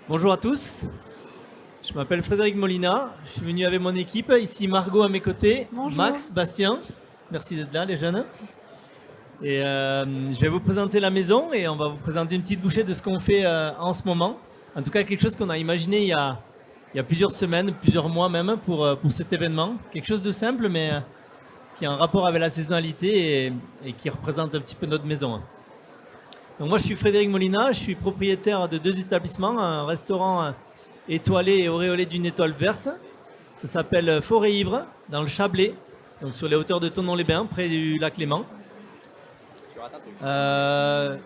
Bonjour à tous, je m'appelle Frédéric Molina, je suis venu avec mon équipe, ici Margot à mes côtés, Bonjour. Max, Bastien, merci d'être là les jeunes. Et je vais vous présenter la maison et on va vous présenter une petite bouchée de ce qu'on fait en ce moment. En tout cas quelque chose qu'on a imaginé il y a plusieurs semaines, plusieurs mois même pour cet événement. Quelque chose de simple mais qui a un rapport avec la saisonnalité et qui représente un petit peu notre maison. Donc moi je suis Frédéric Molina, je suis propriétaire de 2 établissements, un restaurant étoilé et auréolé d'une étoile verte. Ça s'appelle Forêt Ivre, dans le Chablais, donc sur les hauteurs de Thonon-les-Bains, près du lac Léman. Ça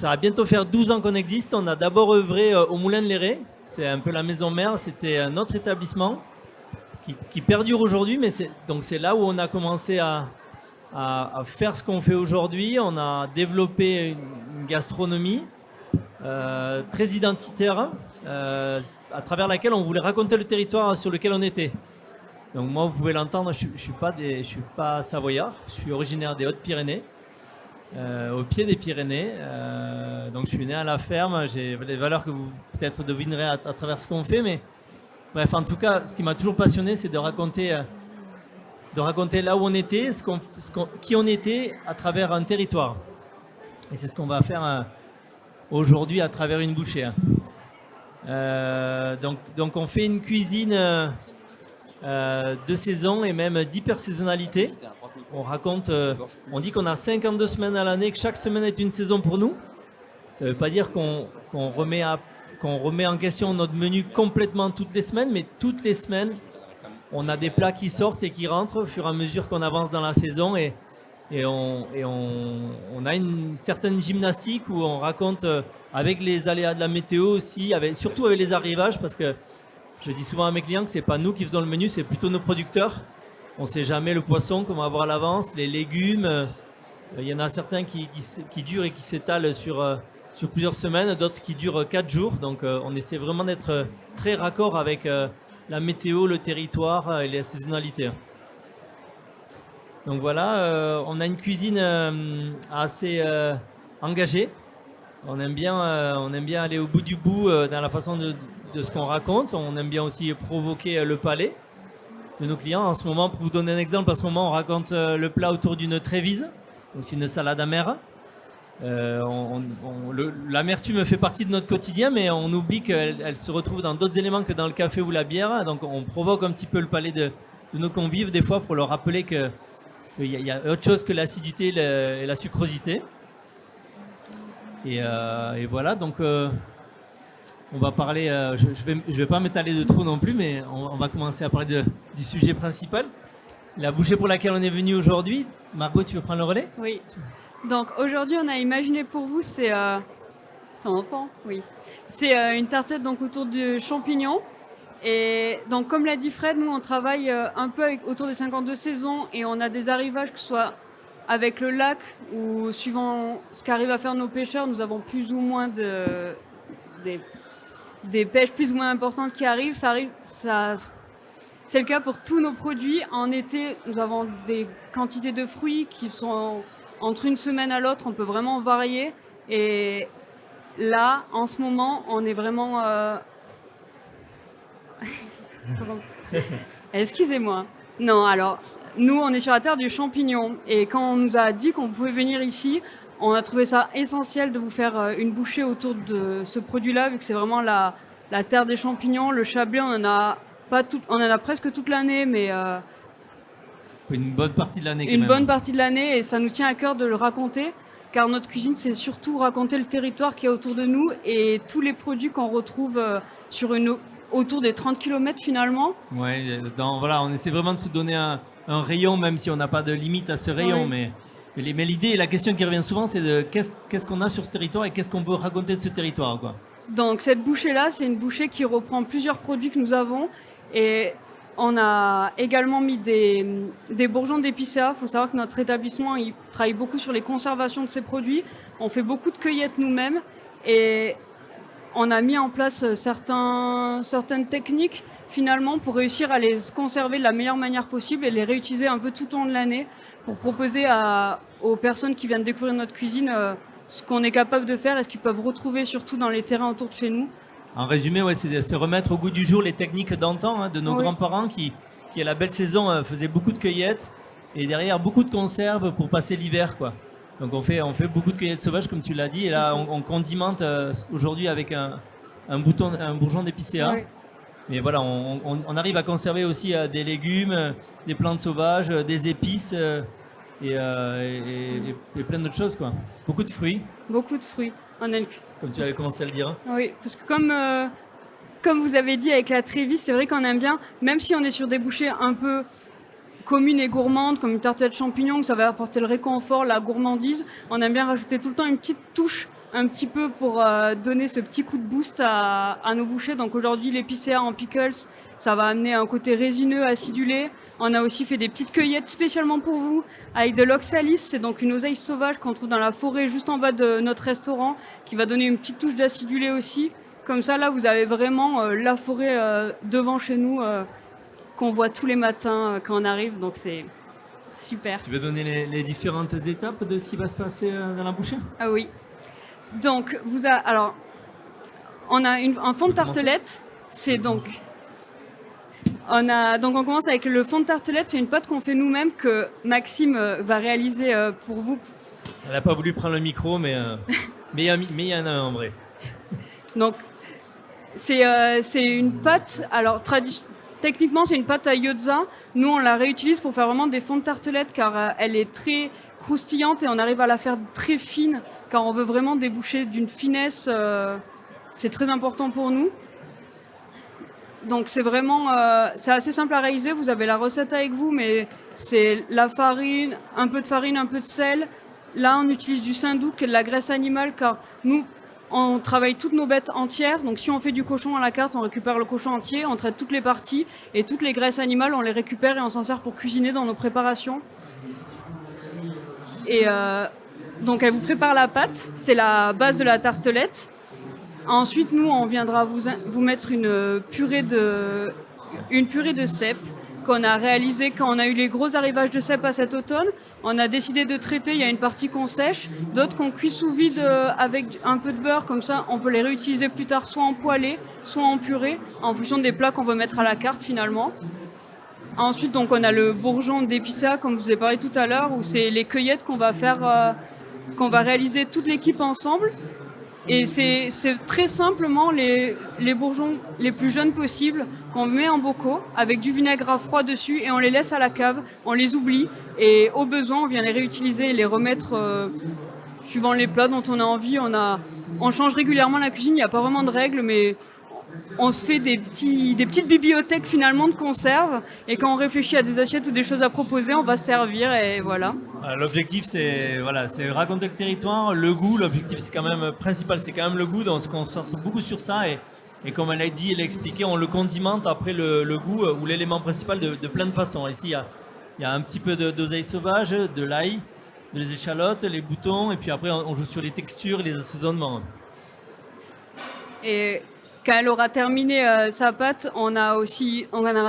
va bientôt faire 12 ans qu'on existe. On a d'abord œuvré au Moulin de Léré, c'est un peu la maison mère, c'était notre établissement qui perdure aujourd'hui, mais c'est là où on a commencé à faire ce qu'on fait aujourd'hui. On a développé une gastronomie très identitaire à travers laquelle on voulait raconter le territoire sur lequel on était. Donc moi, vous pouvez l'entendre, je suis pas savoyard, je suis originaire des Hautes-Pyrénées, au pied des Pyrénées. Donc je suis né à la ferme, j'ai des valeurs que vous peut-être devinerez à travers ce qu'on fait, mais bref, en tout cas, ce qui m'a toujours passionné, c'est de raconter là où on était, qui on était à travers un territoire. Et c'est ce qu'on va faire aujourd'hui à travers une bouchée. Donc on fait une cuisine de saison et même d'hypersaisonnalité. On dit qu'on a 52 semaines à l'année, que chaque semaine est une saison pour nous. Ça ne veut pas dire qu'on remet en question notre menu complètement toutes les semaines, mais toutes les semaines, on a des plats qui sortent et qui rentrent au fur et à mesure qu'on avance dans la saison et on a une certaine gymnastique où on raconte avec les aléas de la météo aussi, surtout avec les arrivages, parce que je dis souvent à mes clients que c'est pas nous qui faisons le menu, c'est plutôt nos producteurs. On ne sait jamais le poisson qu'on va avoir à l'avance, les légumes. Il y en a certains qui durent et qui s'étalent sur plusieurs semaines, d'autres qui durent 4 jours. Donc on essaie vraiment d'être très raccord avec la météo, le territoire et la saisonnalité. Donc voilà, on a une cuisine assez engagée. On aime bien aller au bout du bout dans la façon de ce qu'on raconte. On aime bien aussi provoquer le palais de nos clients. En ce moment, pour vous donner un exemple, en ce moment, on raconte le plat autour d'une trévise, donc c'est une salade amère. L'amertume fait partie de notre quotidien, mais on oublie qu'elle se retrouve dans d'autres éléments que dans le café ou la bière. Donc on provoque un petit peu le palais de nos convives des fois pour leur rappeler qu'il y a autre chose que l'acidité et la sucrosité. Et voilà, donc on va parler, je vais pas m'étaler de trop non plus, mais on va commencer à parler du sujet principal. La bouchée pour laquelle on est venu aujourd'hui. Margot, tu veux prendre le relais ? Oui. Donc aujourd'hui, on a imaginé pour vous, ça entend ? Oui. C'est une tartette donc autour de champignons. Et donc comme l'a dit Fred, nous on travaille un peu autour des 52 saisons et on a des arrivages que ce soit avec le lac ou suivant ce qu'arrivent à faire nos pêcheurs, nous avons plus ou moins des pêches plus ou moins importantes qui arrivent. C'est le cas pour tous nos produits. En été, nous avons des quantités de fruits qui sont entre une semaine à l'autre, on peut vraiment varier. Et là, en ce moment, on est vraiment... Excusez-moi. Non, alors, nous, on est sur la terre du champignon. Et quand on nous a dit qu'on pouvait venir ici, on a trouvé ça essentiel de vous faire une bouchée autour de ce produit-là, vu que c'est vraiment la terre des champignons. Le Chablais, on en a presque toute l'année, mais une bonne partie de l'année quand une même. bonne partie de l'année, et ça nous tient à cœur de le raconter, car notre cuisine, c'est surtout raconter le territoire qui est autour de nous et tous les produits qu'on retrouve autour des 30 km finalement. Ouais, voilà, on essaie vraiment de se donner un rayon, même si on n'a pas de limite à ce rayon, Oui. mais l'idée et la question qui revient souvent, c'est de qu'est-ce qu'on a sur ce territoire et qu'est-ce qu'on veut raconter de ce territoire, quoi. Donc cette bouchée-là, c'est une bouchée qui reprend plusieurs produits que nous avons, et on a également mis des bourgeons d'épicéa. Il faut savoir que notre établissement, il travaille beaucoup sur les conservations de ces produits. On fait beaucoup de cueillettes nous-mêmes et on a mis en place certaines techniques finalement pour réussir à les conserver de la meilleure manière possible et les réutiliser un peu tout au long de l'année pour proposer aux personnes qui viennent découvrir notre cuisine ce qu'on est capable de faire et ce qu'ils peuvent retrouver surtout dans les terrains autour de chez nous. En résumé, ouais, c'est remettre au goût du jour les techniques d'antan, hein, de nos grands-parents qui, à la belle saison, faisaient beaucoup de cueillettes et derrière beaucoup de conserves pour passer l'hiver, quoi. Donc on fait beaucoup de cueillettes sauvages, comme tu l'as dit, et là on condimente aujourd'hui avec un bourgeon d'épicéa. Oui. Mais voilà, on arrive à conserver aussi des légumes, des plantes sauvages, des épices et plein d'autres choses, quoi. Beaucoup de fruits. Beaucoup de fruits. Comme tu avais commencé à le dire. Oui, parce que comme vous avez dit avec la Trévis, c'est vrai qu'on aime bien, même si on est sur des bouchées un peu communes et gourmandes, comme une tartelette champignons, que ça va apporter le réconfort, la gourmandise, on aime bien rajouter tout le temps une petite touche, un petit peu pour donner ce petit coup de boost à nos bouchées. Donc aujourd'hui, l'épicéa en pickles, ça va amener un côté résineux, acidulé. On a aussi fait des petites cueillettes spécialement pour vous avec de l'oxalis, c'est donc une oseille sauvage qu'on trouve dans la forêt juste en bas de notre restaurant, qui va donner une petite touche d'acidulé aussi. Comme ça, là, vous avez vraiment la forêt devant chez nous, qu'on voit tous les matins quand on arrive, donc c'est super. Tu veux donner les différentes étapes de ce qui va se passer dans la bouchée ? Ah oui. Donc, alors, on a un fond de tartelette, c'est donc... On commence avec le fond de tartelette, c'est une pâte qu'on fait nous-mêmes, que Maxime va réaliser pour vous. Elle n'a pas voulu prendre le micro, mais il y en a un en vrai. Donc, c'est une pâte, alors techniquement c'est une pâte à gyozza. Nous on la réutilise pour faire vraiment des fonds de tartelette car elle est très croustillante et on arrive à la faire très fine car on veut vraiment des bouchées d'une finesse, c'est très important pour nous. Donc c'est vraiment, c'est assez simple à réaliser, vous avez la recette avec vous, mais c'est la farine, un peu de sel. Là on utilise du saindoux qui est de la graisse animale car nous on travaille toutes nos bêtes entières, donc si on fait du cochon à la carte, on récupère le cochon entier, on traite toutes les parties et toutes les graisses animales on les récupère et on s'en sert pour cuisiner dans nos préparations. Et donc elle vous prépare la pâte, c'est la base de la tartelette. Ensuite, nous, on viendra vous mettre une purée de cèpes qu'on a réalisée quand on a eu les gros arrivages de cèpes à cet automne. On a décidé de traiter, il y a une partie qu'on sèche, d'autres qu'on cuit sous vide avec un peu de beurre, comme ça on peut les réutiliser plus tard soit en poêlée, soit en purée, en fonction des plats qu'on veut mettre à la carte finalement. Ensuite, donc, on a le bourgeon d'épicéa, comme je vous ai parlé tout à l'heure, où c'est les cueillettes qu'on va faire, qu'on va réaliser toute l'équipe ensemble. Et c'est très simplement les bourgeons les plus jeunes possibles qu'on met en bocaux avec du vinaigre à froid dessus et on les laisse à la cave, on les oublie et au besoin on vient les réutiliser et les remettre suivant les plats dont on a envie. On change régulièrement la cuisine, il n'y a pas vraiment de règles mais on se fait des petites bibliothèques finalement de conserves et quand on réfléchit à des assiettes ou des choses à proposer, on va se servir et voilà. L'objectif c'est raconter le territoire, le goût, l'objectif c'est quand même principal, c'est quand même le goût, donc on se concentre beaucoup sur ça et comme elle a dit, elle a expliqué, on le condimente après le goût ou l'élément principal de plein de façons. Ici il y a un petit peu d'oseille sauvage, de l'ail, des échalotes, les boutons et puis après on joue sur les textures et les assaisonnements. Et quand elle aura terminé sa pâte, on a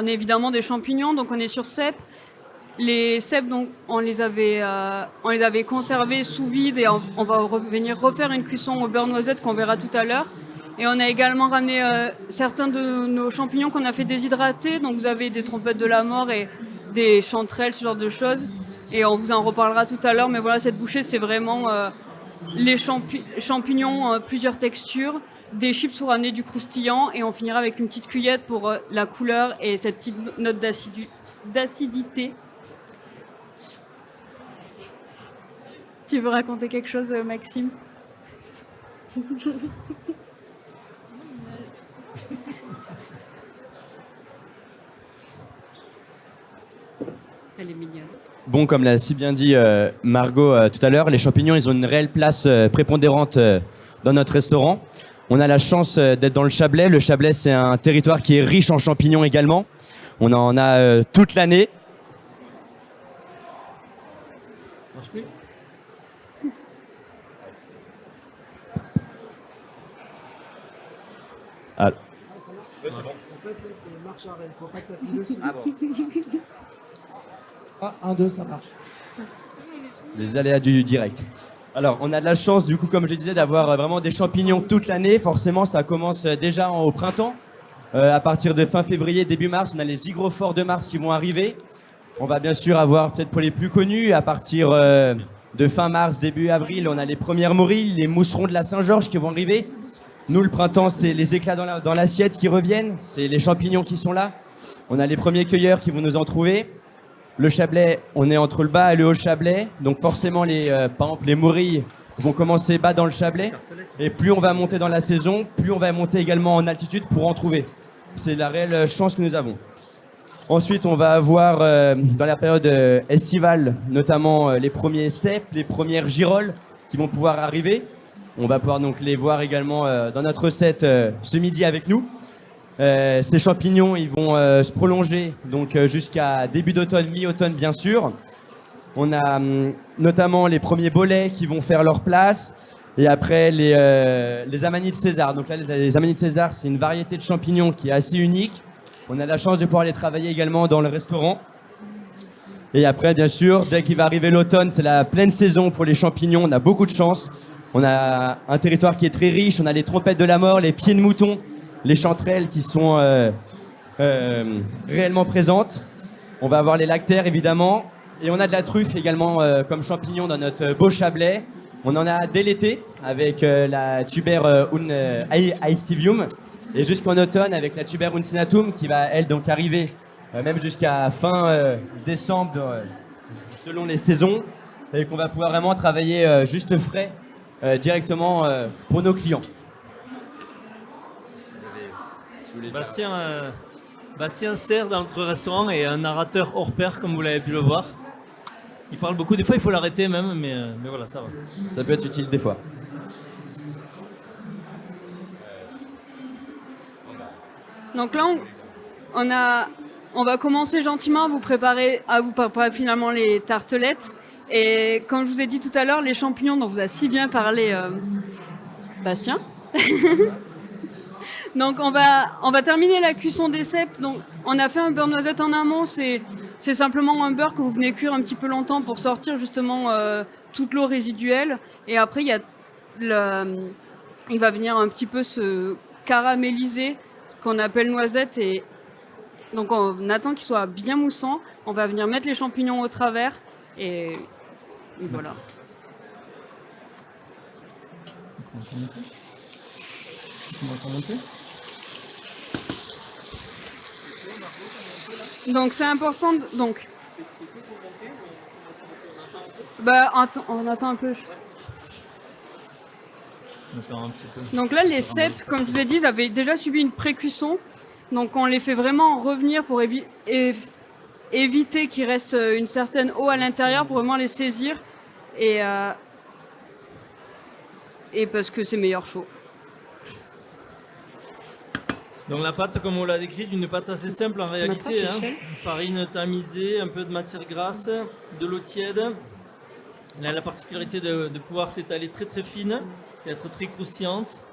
évidemment des champignons, donc on est sur cèpes. Les cèpes, donc, on les avait conservés sous vide et on va venir refaire une cuisson au beurre noisette qu'on verra tout à l'heure. Et on a également ramené certains de nos champignons qu'on a fait déshydrater. Donc vous avez des trompettes de la mort et des chanterelles, ce genre de choses. Et on vous en reparlera tout à l'heure. Mais voilà, cette bouchée, c'est vraiment les champignons, plusieurs textures. Des chips pour amener du croustillant et on finira avec une petite cueillette pour la couleur et cette petite note d'acidité. Tu veux raconter quelque chose, Maxime ? Elle est mignonne. Bon, comme l'a si bien dit Margot tout à l'heure, les champignons, ils ont une réelle place prépondérante dans notre restaurant. On a la chance d'être dans le Chablais. Le Chablais, c'est un territoire qui est riche en champignons également. On en a toute l'année. Marche plus ? Ah. Oui, c'est bon. En fait, là, c'est marche arrêt. Faut pas taper dessus. Ah bon. Ah, 1, 2, ça marche. Les aléas du direct. Alors, on a de la chance, du coup, comme je disais, d'avoir vraiment des champignons toute l'année. Forcément, ça commence déjà au printemps. À partir de fin février, début mars, on a les hygrophores de mars qui vont arriver. On va bien sûr avoir, peut-être pour les plus connus, à partir de fin mars, début avril, on a les premières morilles, les mousserons de la Saint-Georges qui vont arriver. Nous, le printemps, c'est les éclats dans l'assiette qui reviennent. C'est les champignons qui sont là. On a les premiers cueilleurs qui vont nous en trouver. Le Chablais, on est entre le bas et le haut Chablais. Donc forcément, par exemple, les morilles vont commencer bas dans le Chablais. Et plus on va monter dans la saison, plus on va monter également en altitude pour en trouver. C'est la réelle chance que nous avons. Ensuite, on va avoir dans la période estivale, notamment les premiers cèpes, les premières girolles qui vont pouvoir arriver. On va pouvoir donc les voir également dans notre recette ce midi avec nous. Ces champignons, ils vont se prolonger donc jusqu'à début d'automne, mi-automne bien sûr. On a notamment les premiers bolets qui vont faire leur place. Et après, les amanites César. Donc là, les amanites César, c'est une variété de champignons qui est assez unique. On a la chance de pouvoir les travailler également dans le restaurant. Et après, bien sûr, dès qu'il va arriver l'automne, c'est la pleine saison pour les champignons. On a beaucoup de chance. On a un territoire qui est très riche. On a les trompettes de la mort, les pieds de mouton, les chanterelles qui sont réellement présentes. On va avoir les lactaires, évidemment. Et on a de la truffe également comme champignon dans notre beau Chablais. On en a dès l'été avec la tuber aestivium. Et jusqu'en automne avec la tuber uncinatum qui va, elle, donc arriver même jusqu'à fin décembre selon les saisons. Et qu'on va pouvoir vraiment travailler juste frais directement pour nos clients. Bastien sert dans notre restaurant et est un narrateur hors pair, comme vous l'avez pu le voir. Il parle beaucoup, des fois il faut l'arrêter même, mais voilà, ça va. Ça peut être utile des fois. Donc là, on va commencer gentiment à vous préparer finalement les tartelettes. Et comme je vous ai dit tout à l'heure, les champignons dont vous a si bien parlé Bastien. Donc on va terminer la cuisson des cèpes. Donc on a fait un beurre noisette en amont. C'est simplement un beurre que vous venez cuire un petit peu longtemps pour sortir justement toute l'eau résiduelle. Et après il va venir un petit peu se caraméliser, ce qu'on appelle noisette. Et donc on attend qu'il soit bien moussant. On va venir mettre les champignons au travers et voilà. On commence à monter. Donc c'est important. On attend un peu. Donc là, les cèpes, comme je vous ai dit, ils avaient déjà subi une pré-cuisson. Donc on les fait vraiment revenir pour éviter qu'il reste une certaine eau à l'intérieur pour vraiment les saisir. Et parce que c'est meilleur chaud. Donc la pâte, comme on l'a décrit, une pâte assez simple en réalité. Une farine tamisée, un peu de matière grasse, de l'eau tiède. Elle a la particularité de pouvoir s'étaler très très fine et être très croustillante.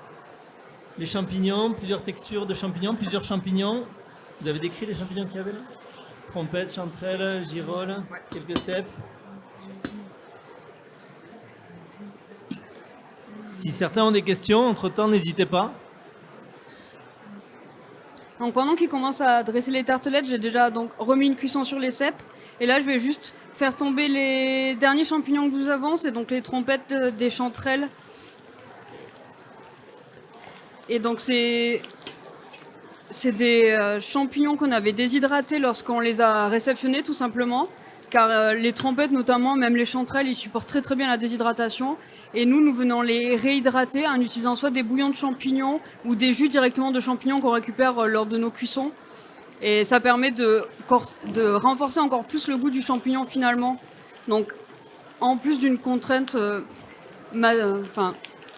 Les champignons, plusieurs textures de champignons, plusieurs champignons. Vous avez décrit les champignons qu'il y avait là ? Trompettes, chanterelles, girolles, quelques cèpes. Si certains ont des questions, entre-temps, n'hésitez pas. Donc pendant qu'il commence à dresser les tartelettes, j'ai déjà donc remis une cuisson sur les cèpes. Et là, je vais juste faire tomber les derniers champignons que nous avons. C'est donc les trompettes des chanterelles. Et donc c'est des champignons qu'on avait déshydratés lorsqu'on les a réceptionnés tout simplement. Car les trompettes notamment, même les chanterelles, ils supportent très très bien la déshydratation. Et nous venons les réhydrater en utilisant soit des bouillons de champignons ou des jus directement de champignons qu'on récupère lors de nos cuissons. Et ça permet de renforcer encore plus le goût du champignon finalement. Donc en plus d'une contrainte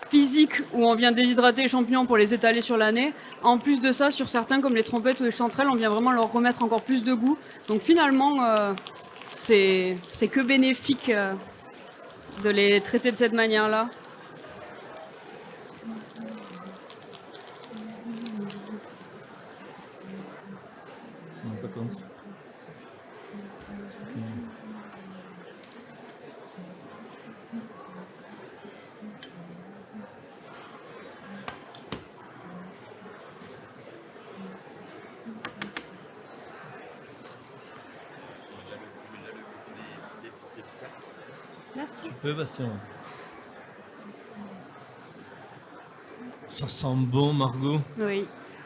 physique où on vient déshydrater les champignons pour les étaler sur l'année, en plus de ça, sur certains comme les trompettes ou les chanterelles, on vient vraiment leur remettre encore plus de goût. Donc finalement, c'est que bénéfique de les traiter de cette manière-là. Merci. Tu peux, Bastien. Ça sent bon, Margot. Oui,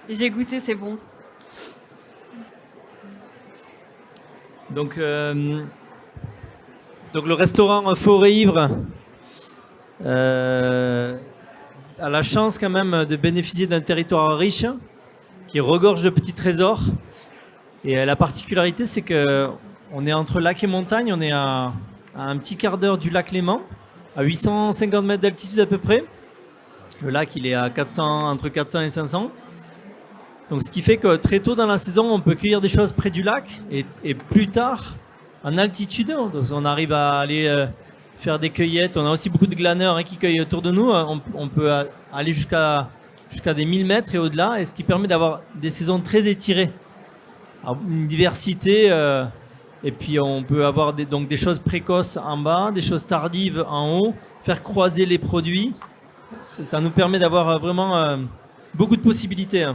j'ai goûté, c'est bon. Donc le restaurant Forêt Ivre a la chance quand même de bénéficier d'un territoire riche qui regorge de petits trésors. Et la particularité, c'est que on est entre lac et montagne, on est à un petit quart d'heure du lac Léman, à 850 mètres d'altitude à peu près. Le lac, il est à entre 400 et 500. Donc, ce qui fait que très tôt dans la saison, on peut cueillir des choses près du lac et plus tard, en altitude, on arrive à aller faire des cueillettes. On a aussi beaucoup de glaneurs qui cueillent autour de nous. On peut aller jusqu'à des 1000 mètres et au-delà, et ce qui permet d'avoir des saisons très étirées. Alors, une diversité, et puis on peut avoir donc des choses précoces en bas, des choses tardives en haut, faire croiser les produits. Ça nous permet d'avoir vraiment beaucoup de possibilités.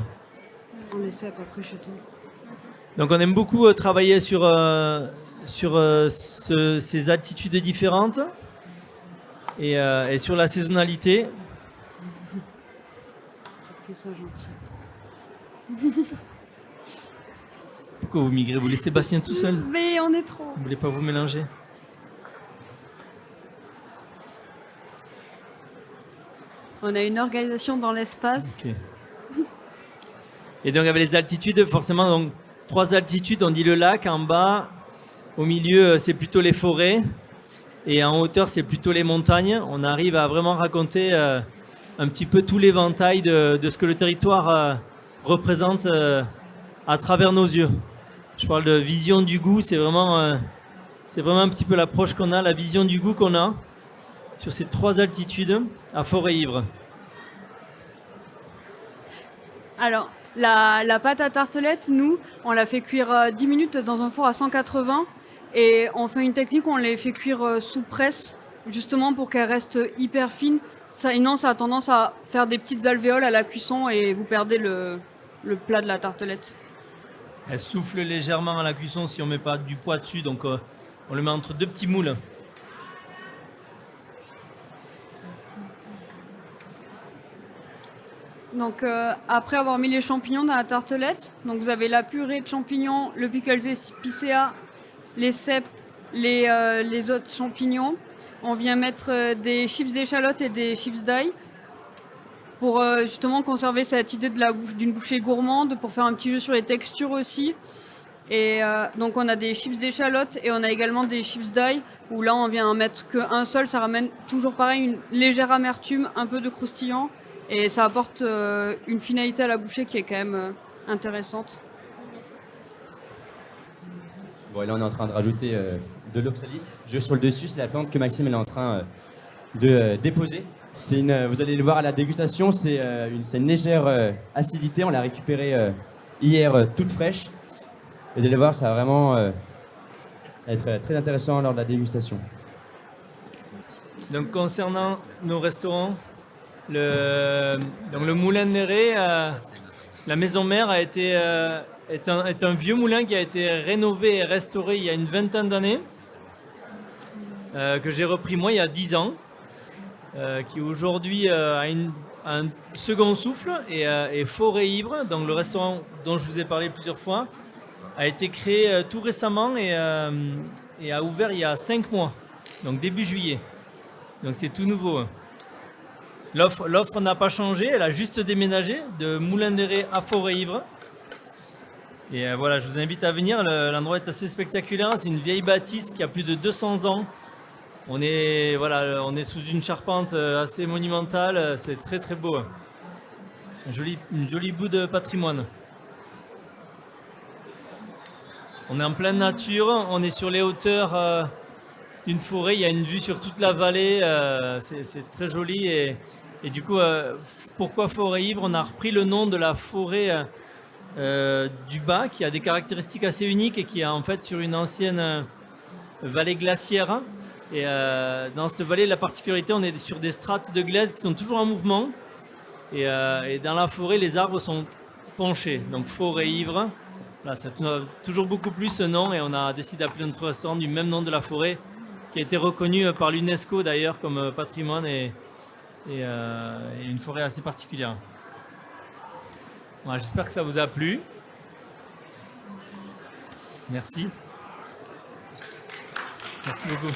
On les cèpes après chez toi. Donc on aime beaucoup travailler sur ces altitudes différentes et sur la saisonnalité. Fais ça gentil. Pourquoi vous migrez? Vous laissez Bastien tout seul? Mais on est trop. Vous voulez pas vous mélanger? On a une organisation dans l'espace. Ok. Et donc avec les altitudes, forcément, donc 3 altitudes, on dit le lac, en bas, au milieu c'est plutôt les forêts, et en hauteur c'est plutôt les montagnes. On arrive à vraiment raconter un petit peu tout l'éventail de ce que le territoire représente à travers nos yeux. Je parle de vision du goût, c'est vraiment un petit peu l'approche qu'on a, la vision du goût qu'on a sur ces 3 altitudes à Forêt-Ivre. Alors, la pâte à tartelette, nous, on la fait cuire 10 minutes dans un four à 180 et on fait une technique où on les fait cuire sous presse, justement pour qu'elles restent hyper fines. Sinon, ça a tendance à faire des petites alvéoles à la cuisson et vous perdez le plat de la tartelette. Elle souffle légèrement à la cuisson si on ne met pas du poids dessus, donc on le met entre 2 petits moules. Donc après avoir mis les champignons dans la tartelette, donc vous avez la purée de champignons, le pickles épicéa, les cèpes, les autres champignons. On vient mettre des chips d'échalote et des chips d'ail pour justement conserver cette idée d'une bouchée gourmande, pour faire un petit jeu sur les textures aussi. Et donc on a des chips d'échalote et on a également des chips d'ail où là on vient en mettre qu'un seul, ça ramène toujours pareil une légère amertume, un peu de croustillant. Et ça apporte une finalité à la bouchée qui est quand même intéressante. Bon, et là, on est en train de rajouter de l'oxalis. Juste sur le dessus, c'est la plante que Maxime est en train de déposer. Vous allez le voir à la dégustation, c'est une légère acidité. On l'a récupérée hier toute fraîche. Vous allez voir, ça va vraiment être très intéressant lors de la dégustation. Donc concernant nos restaurants, le moulin de Léré, la maison mère est un vieux moulin qui a été rénové et restauré il y a une vingtaine d'années, que j'ai repris moi il y a 10 ans, qui aujourd'hui a un second souffle et Forêt-Ivre, donc le restaurant dont je vous ai parlé plusieurs fois, a été créé tout récemment et a ouvert il y a 5 mois, donc début juillet. Donc c'est tout nouveau. L'offre n'a pas changé, elle a juste déménagé de Moulin de Léré à Forêt-Ivre. Et voilà, je vous invite à venir, l'endroit est assez spectaculaire, c'est une vieille bâtisse qui a plus de 200 ans. On est sous une charpente assez monumentale, c'est très très beau. Une jolie bout de patrimoine. On est en pleine nature, on est sur les hauteurs d'une forêt, il y a une vue sur toute la vallée, c'est très joli. Et du coup, pourquoi Forêt-Ivre? On a repris le nom de la forêt du bas, qui a des caractéristiques assez uniques et qui est en fait sur une ancienne vallée glaciaire. Et dans cette vallée, la particularité, on est sur des strates de glaise qui sont toujours en mouvement. Et dans la forêt, les arbres sont penchés. Donc Forêt-Ivre, voilà, ça a toujours beaucoup plus ce nom. Et on a décidé d'appeler notre restaurant du même nom de la forêt, qui a été reconnue par l'UNESCO d'ailleurs comme patrimoine et une forêt assez particulière. Voilà, j'espère que ça vous a plu. Merci. Merci beaucoup.